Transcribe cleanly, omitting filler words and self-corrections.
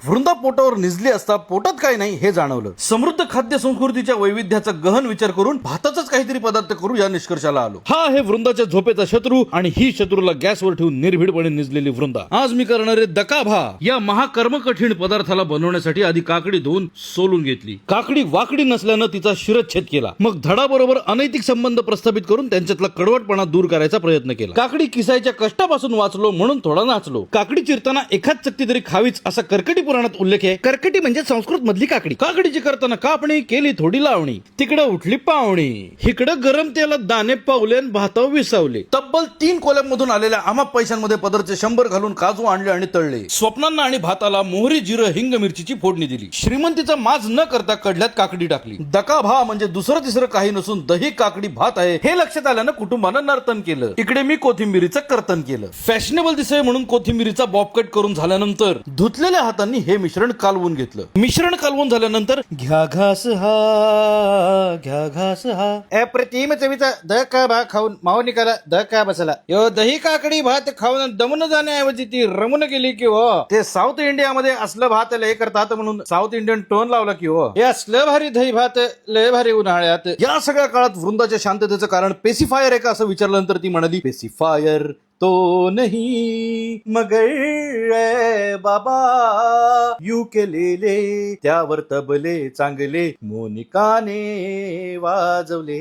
वृंदा पोटावर निजली असता पोटात काय नाही हे जाणवलं. समृद्ध खाद्य संस्कृतीच्या वैविध्याचा गहन विचार करून भाताचाच काहीतरी पदार्थ करू या निष्कर्षाला आलो. हा आहे वृंदाच्या झोपेचा शत्रू आणि ही शत्रूला गॅसवर ठेवून निर्भीडपणे निजलेली वृंदा. आज मी करणारे दकाभा या महाकर्म कठीण पदार्थाला बनवण्यासाठी आधी काकडी धुवून सोलून घेतली. काकडी वाकडी नसल्यानं तिचा शिरच्छेद केला. मग धडाबरोबर अनैतिक संबंध प्रस्थापित करून त्यांच्यातला कडवटपणा दूर करायचा प्रयत्न केला. काकडी किसायच्या कष्टापासून वाचलो म्हणून थोडा नाचलो. काकडी चिरताना एखाद चक्ती तरी खावीच असा कर्कटी पुराणात उल्लेख आहे. कर्कटी म्हणजे संस्कृत मधली काकडी. काकडीची करताना कापणी केली थोडी लावणी, तिकडे उठली पावणी, इकडं गरम तेलात दाणे पावले आणि भातावर विसावले. तब्बल 3 कोल्यांमधून आलेल्या आमाप पैशांमध्ये पदरचे 100 घालून काजू आणले आणि तळले. स्वप्नांना आणि भाताला मोहरी, जिरं, हिंग, मिरचीची फोडणी दिली. श्रीमंतीचा माज न करता कडल्यात काकडी टाकली. दकाभा म्हणजे दुसरं तिसरं काही नसून दही काकडी भात आहे हे लक्षात आल्यानं कुटुंबानं नर्तन केलं. इकडे मी कोथिंबिरीचं कर्तन केलं. फॅशनेबल दिसे म्हणून कोथिंबिरीचा बॉबकट करून झाल्यानंतर धुतलेल्या हातांनी हे मिश्रण कालवून घेतलं. मिश्रण कालवून झाल्यानंतर घ्या घास हा, घ्या घास हा. अप्रतिम चवीचा दकाभा खाऊन मावनिकाला दका बसला. यो दही काकडी भात खाऊन दमून जाण्याऐवजी ती रमून गेली की हो. ते साऊथ इंडियामध्ये असलं भात लय करतात म्हणून साऊथ इंडियन टोन लावला की हो. हे असलं भारी दही भात लय भारी उन्हाळ्यात. या सगळ्या काळात वृंदाच्या शांततेचं कारण पेसिफायर आहे का असं विचारल्यानंतर ती म्हणाली, पेसिफायर तो नहीं मगर बाबा युकेलेले त्यावर तबले चांगले मोनिकाने वाजवले.